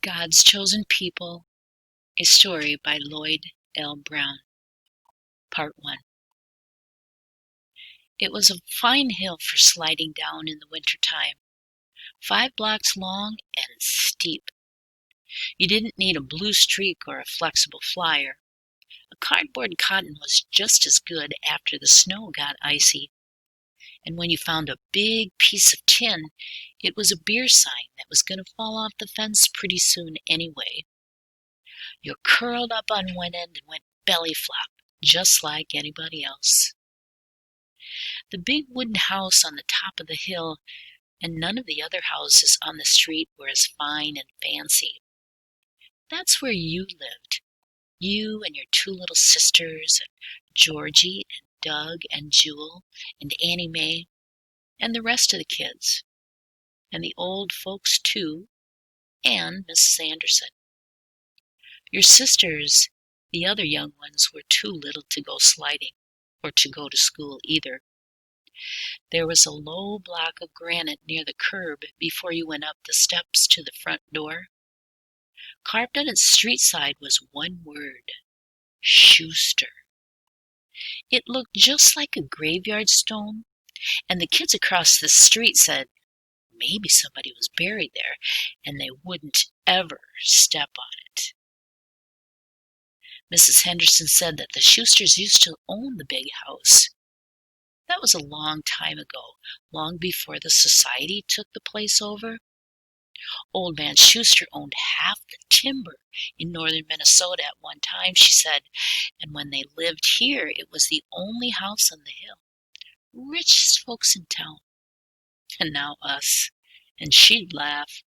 God's Chosen People, a story by Lloyd L. Brown. Part 1. It was a fine hill for sliding down in the winter time, 5 blocks long and steep. You didn't need a blue streak or a flexible flyer. A cardboard cotton was just as good after the snow got icy. And when you found a big piece of tin, it was a beer sign that was going to fall off the fence pretty soon anyway. You curled up on one end and went belly flop, just like anybody else. The big wooden house on the top of the hill and none of the other houses on the street were as fine and fancy. That's where you lived, you and your 2 little sisters, and Georgie and Doug and Jewel and Annie Mae, and the rest of the kids, and the old folks too, and Mrs. Anderson. Your sisters, the other young ones, were too little to go sliding, or to go to school either. There was a low block of granite near the curb before you went up the steps to the front door. Carved on its street side was one word: Schuster. It looked just like a graveyard stone, and the kids across the street said maybe somebody was buried there, and they wouldn't ever step on it. Mrs. Henderson said that the Schusters used to own the big house. That was a long time ago, long before the society took the place over. Old man Schuster owned half the timber in northern Minnesota at one time, she said, and when they lived here, it was the only house on the hill. Richest folks in town. And now us. And she'd laugh.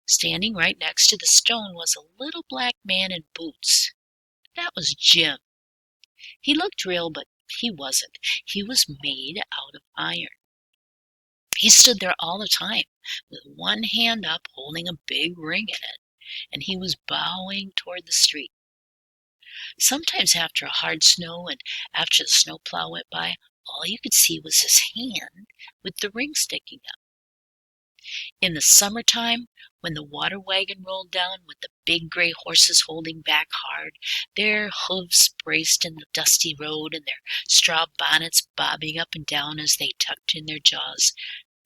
Standing right next to the stone was a little black man in boots. That was Jim. He looked real, but he wasn't. He was made out of iron. He stood there all the time, with one hand up holding a big ring in it, and he was bowing toward the street. Sometimes after a hard snow and after the snowplow went by, all you could see was his hand with the ring sticking up. In the summertime, when the water wagon rolled down with the big gray horses holding back hard, their hooves braced in the dusty road and their straw bonnets bobbing up and down as they tucked in their jaws,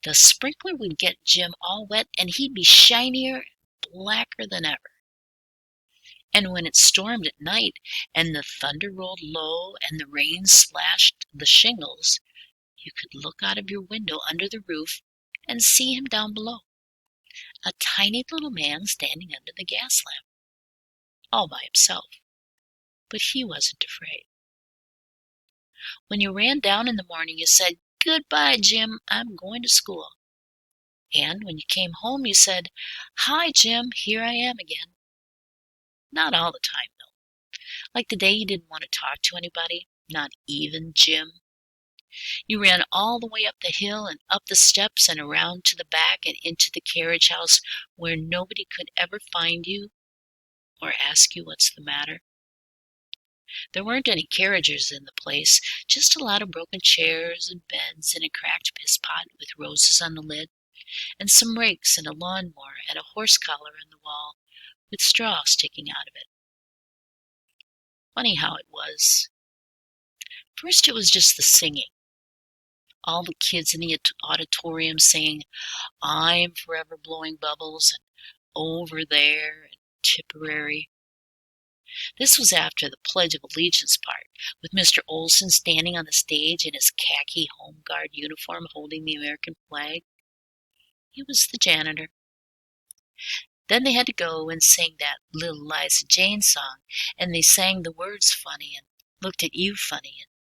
the sprinkler would get Jim all wet and he'd be shinier and blacker than ever. And when it stormed at night and the thunder rolled low and the rain slashed the shingles, you could look out of your window under the roof and see him down below, a tiny little man standing under the gas lamp, all by himself. But he wasn't afraid. When you ran down in the morning, you said, "Goodbye, Jim, I'm going to school." And when you came home, you said, "Hi, Jim, here I am again." Not all the time, though. Like the day you didn't want to talk to anybody, not even Jim. You ran all the way up the hill and up the steps and around to the back and into the carriage house where nobody could ever find you or ask you what's the matter. There weren't any carriages in the place, just a lot of broken chairs and beds and a cracked piss pot with roses on the lid, and some rakes and a lawnmower and a horse collar in the wall with straw sticking out of it. Funny how it was. First it was just the singing. All the kids in the auditorium saying, "I'm forever blowing bubbles," and "over there," and "Tipperary." This was after the Pledge of Allegiance part, with Mr. Olson standing on the stage in his khaki Home Guard uniform holding the American flag. He was the janitor. Then they had to go and sing that Little Liza Jane song, and they sang the words funny and looked at you funny and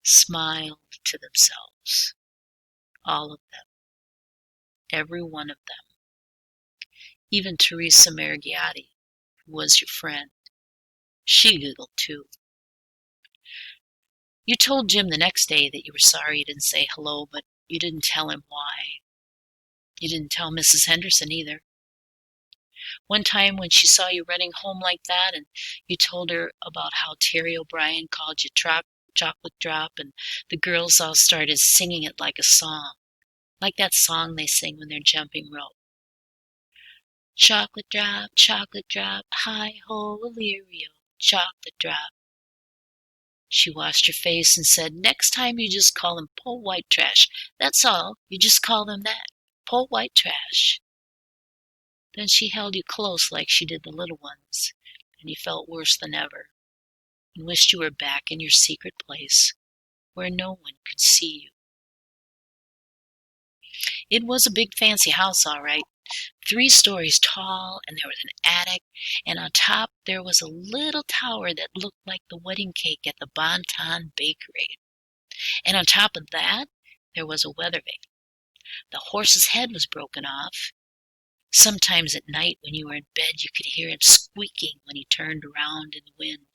smiled to themselves. All of them. Every one of them. Even Teresa Marigiotti, who was your friend. She giggled too. You told Jim the next day that you were sorry you didn't say hello, but you didn't tell him why. You didn't tell Mrs. Henderson either. One time when she saw you running home like that and you told her about how Terry O'Brien called you Chocolate Drop and the girls all started singing it like a song, like that song they sing when they're jumping rope. chocolate drop, hi-ho, Illyrio, chocolate drop. She washed her face and said, next time you just call him poor white trash. That's all. You just call him that. Poor white trash. Then she held you close like she did the little ones, and you felt worse than ever, and wished you were back in your secret place, where no one could see you. It was a big fancy house, all right, 3 stories tall, and there was an attic, and on top there was a little tower that looked like the wedding cake at the Bon Ton Bakery. And on top of that, there was a weather vane. The horse's head was broken off. Sometimes at night when you were in bed, you could hear him squeaking when he turned around in the wind.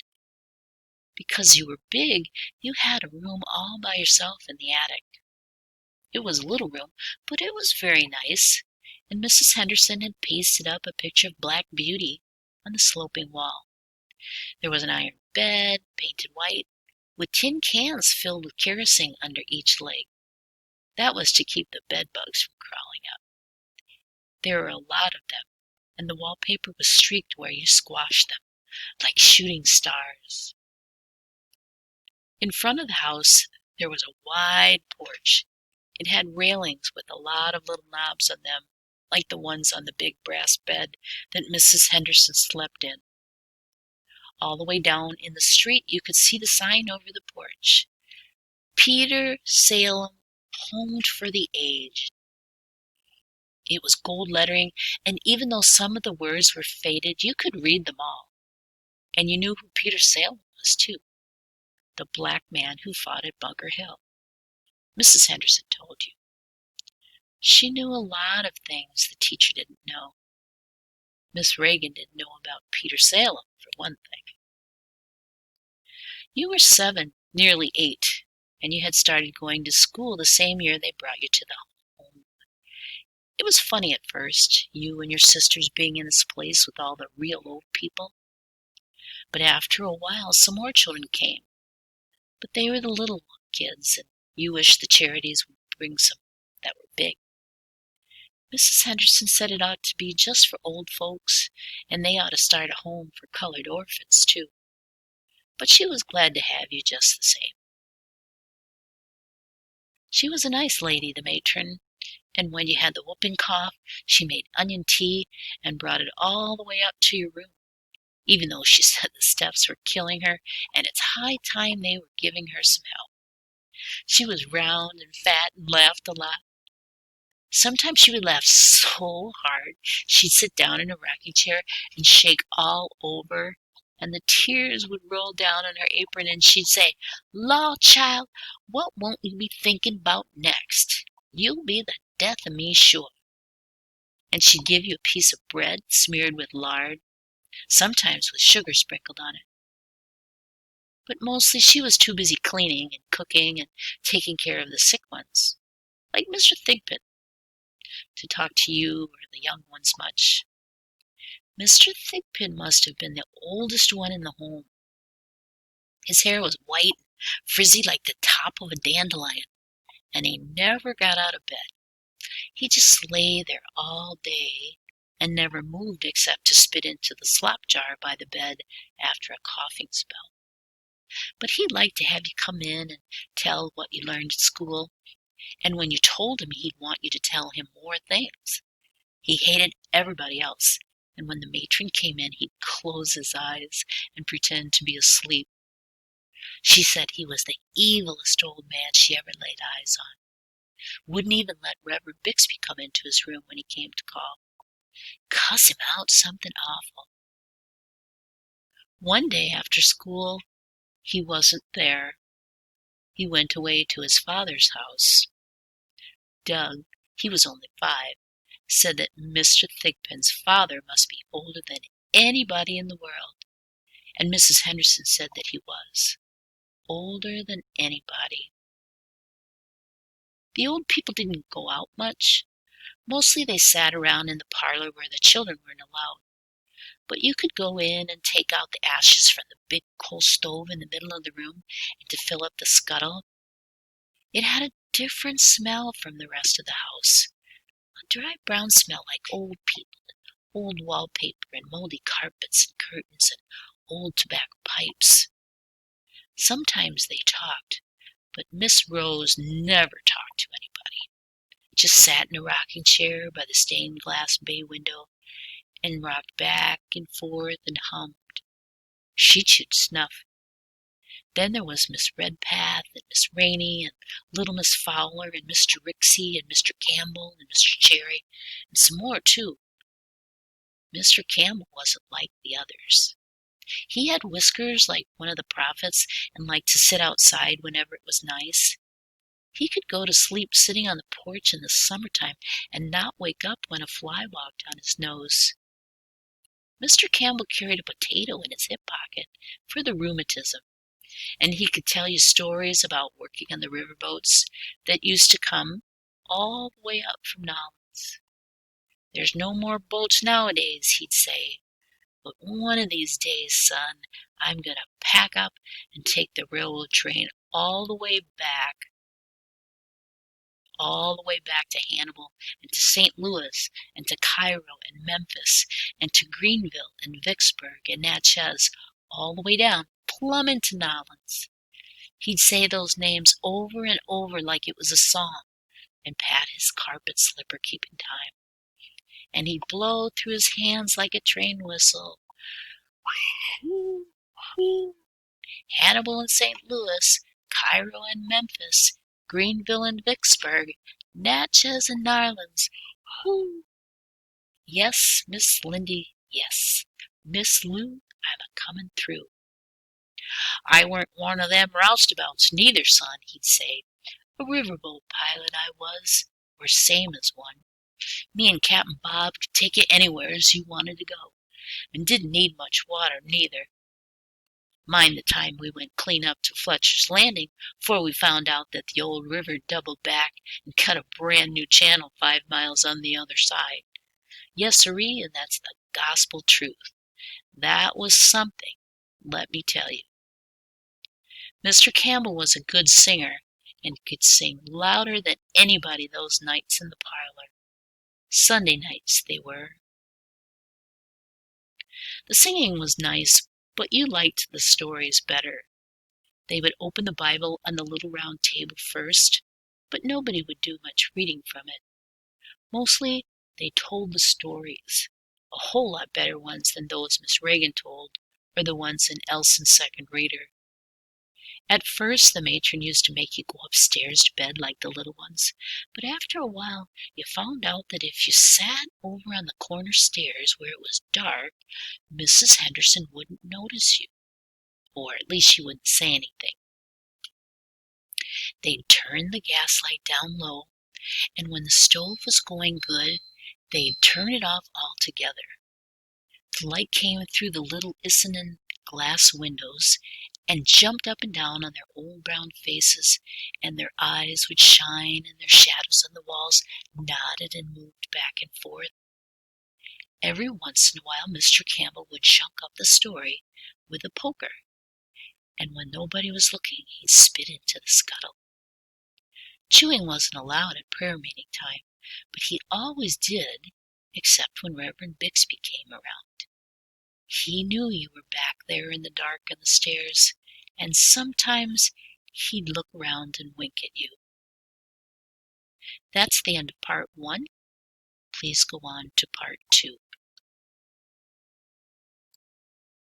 Because you were big, you had a room all by yourself in the attic. It was a little room, but it was very nice, and Mrs. Henderson had pasted up a picture of Black Beauty on the sloping wall. There was an iron bed, painted white, with tin cans filled with kerosene under each leg. That was to keep the bed bugs from crawling up. There were a lot of them, and the wallpaper was streaked where you squashed them, like shooting stars. In front of the house, there was a wide porch. It had railings with a lot of little knobs on them, like the ones on the big brass bed that Mrs. Henderson slept in. All the way down in the street, you could see the sign over the porch. Peter Salem, Home for the Aged. It was gold lettering, and even though some of the words were faded, you could read them all. And you knew who Peter Salem was, too. The black man who fought at Bunker Hill. Mrs. Henderson told you. She knew a lot of things the teacher didn't know. Miss Reagan didn't know about Peter Salem, for one thing. You were 7, nearly 8, and you had started going to school the same year they brought you to the home. It was funny at first, you and your sisters being in this place with all the real old people. But after a while, some more children came. But they were the little kids, and you wished the charities would bring some that were big. Mrs. Henderson said it ought to be just for old folks, and they ought to start a home for colored orphans, too. But she was glad to have you just the same. She was a nice lady, the matron, and when you had the whooping cough, she made onion tea and brought it all the way up to your room, even though she said the steps were killing her, and it's high time they were giving her some help. She was round and fat and laughed a lot. Sometimes she would laugh so hard, she'd sit down in a rocking chair and shake all over, and the tears would roll down on her apron, and she'd say, "Law, child, what won't you be thinking about next? You'll be the death of me, sure." And she'd give you a piece of bread smeared with lard, sometimes with sugar sprinkled on it. But mostly she was too busy cleaning and cooking and taking care of the sick ones, like Mr. Thigpen, to talk to you or the young ones much. Mr. Thigpen must have been the oldest one in the home. His hair was white and frizzy like the top of a dandelion, and he never got out of bed. He just lay there all day and never moved except to spit into the slop jar by the bed after a coughing spell. But he liked to have you come in and tell what you learned at school, and when you told him, he'd want you to tell him more things. He hated everybody else, and when the matron came in, he'd close his eyes and pretend to be asleep. She said he was the evilest old man she ever laid eyes on. Wouldn't even let Reverend Bixby come into his room when he came to call. Cuss him out something awful. One day after school, he wasn't there. He went away to his father's house. Doug, he was only 5, said that Mr. Thigpen's father must be older than anybody in the world, and Mrs. Henderson said that he was older than anybody. The old people didn't go out much. Mostly they sat around in the parlor where the children weren't allowed. But you could go in and take out the ashes from the big coal stove in the middle of the room and to fill up the scuttle. It had a different smell from the rest of the house, a dry brown smell like old people, old wallpaper and moldy carpets and curtains and old tobacco pipes. Sometimes they talked, but Miss Rose never talked to anybody. Just sat in a rocking chair by the stained glass bay window and rocked back and forth and hummed. She chewed snuff. Then there was Miss Redpath and Miss Rainey and little Miss Fowler and Mr. Rixey and Mr. Campbell and Mr. Cherry, and some more too. Mr. Campbell wasn't like the others. He had whiskers like one of the prophets and liked to sit outside whenever it was nice. He could go to sleep sitting on the porch in the summertime and not wake up when a fly walked on his nose. Mr. Campbell carried a potato in his hip pocket for the rheumatism, and he could tell you stories about working on the riverboats that used to come all the way up from Nolens. There's no more boats nowadays, he'd say, but one of these days, son, I'm going to pack up and take the railroad train all the way back to Hannibal and to St. Louis and to Cairo and Memphis and to Greenville and Vicksburg and Natchez, all the way down, plumb into Nolens. He'd say those names over and over like it was a song and pat his carpet slipper keeping time. And he'd blow through his hands like a train whistle. Whoo, whoo. Hannibal and St. Louis, Cairo and Memphis, Greenville and Vicksburg, Natchez and Nolens. Whoo! Yes, Miss Lindy, yes. Miss Lou, I'm a-comin' through. I weren't one of them roustabouts neither, son, he'd say. A riverboat pilot I was, or same as one. Me and Captain Bob could take you anywheres you wanted to go, and didn't need much water neither. Mind the time we went clean up to Fletcher's Landing, 'fore we found out that the old river doubled back and cut a brand new channel 5 miles on the other side. Yes, sirree, and that's the gospel truth. That was something, let me tell you. Mr. Campbell was a good singer and could sing louder than anybody those nights in the parlor. Sunday nights they were. The singing was nice, but you liked the stories better. They would open the Bible on the little round table first, but nobody would do much reading from it. Mostly they told the stories, a whole lot better ones than those Miss Reagan told, or the ones in Elson's second reader. At first the matron used to make you go upstairs to bed like the little ones, but after a while you found out that if you sat over on the corner stairs where it was dark, Mrs. Henderson wouldn't notice you, or at least she wouldn't say anything. They'd turn the gas light down low, and when the stove was going good, they'd turn it off altogether. The light came through the little Issenin glass windows and jumped up and down on their old brown faces, and their eyes would shine and their shadows on the walls nodded and moved back and forth. Every once in a while Mr. Campbell would chunk up the story with a poker, and when nobody was looking he'd spit into the scuttle. Chewing wasn't allowed at prayer meeting time, but he always did, except when Reverend Bixby came around. He knew you were back there in the dark on the stairs, and sometimes he'd look around and wink at you. That's the end of part 1. Please go on to part 2.